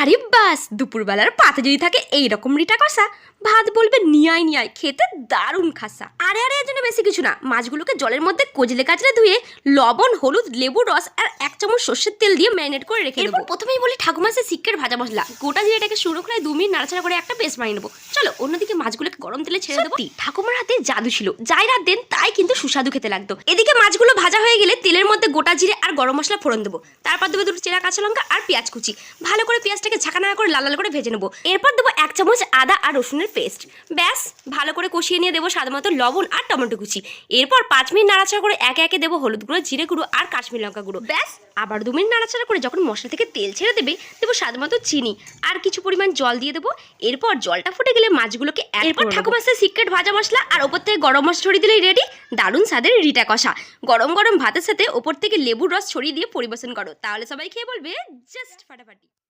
আরে বাস, দুপুরবেলার পাতে যদি থাকে এইরকম রিটা কষা, ভাত বলবে নিয়াই নিয়াই, খেতে দারুণ খাসা। আরে আরে, এর জন্য বেশি কিছু না, মাছগুলোকে জলের মধ্যে কচলে কাচলে ধুয়ে লবণ, হলুদ, লেবুর রস আর 1 চামচ সর্ষের তেল দিয়ে ম্যারিনেট করে রেখে দেবো। প্রথমেই বলি ঠাকুমার সে সিক্রেট ভাজা মশলা, গোটা জিরাটাকে শুকনো করে 2 মিনিট নাড়াচাড়া করে একটা পেস্ট বানিয়ে নেবো। চলো অন্যদিকে মাছগুলোকে গরম তেলে ছেড়ে দেবো। ঠাকুমার হাতে জাদু ছিল, যাই রাত দেন তাই কিন্তু সুস্বাদু খেতে লাগতো। এদিকে মাছগুলো ভাজা হয়ে গেলে তেলের মধ্যে গোটা জিরে আর গরম মশলা ফোড়ন দেবো। তারপর দেবো 2 চেরা কাঁচা লঙ্কা আর পেঁয়াজ কুচি। ভালো করে পেঁয়াজটাকে ঝাঁকানা করে লাল লাল করে ভেজে নেবো। এরপর দেবো 1 চামচ আদা আর রসুনের পেস্ট। ব্যাস, ভালো করে কষিয়ে নিয়ে দেবো স্বাদ মতো লবণ আর টমেটো কুচি। এরপর 5 মিনিট নাড়াচাড়া করে একে একে দেবো হলুদ গুঁড়ো, জিরে গুঁড়ো আর কাশ্মীর লঙ্কা গুঁড়ো। ব্যাস, আবার 2 মিনিট নাড়াচাড়া করে যখন মশলা থেকে তেল ছেড়ে দেবো স্বাদ মতো চিনি আর কিছু পরিমাণ জল দিয়ে দেবো। এরপর জলটা ফুটে গেলে মাছগুলোকে এরপর ঠাকুমার সিক্রেট ভাজা মশলা আর ওপর থেকে গরম মশলা ছড়িয়ে দিলেই রেডি দারুণ স্বাদের রিটা কষা। গরম গরম ভাতের সাথে ওপর থেকে লেবুর রস ছড়িয়ে দিয়ে পরিবেশন করো, তাহলে সবাই খেয়ে বলবে জাস্ট ফাটাফাটি।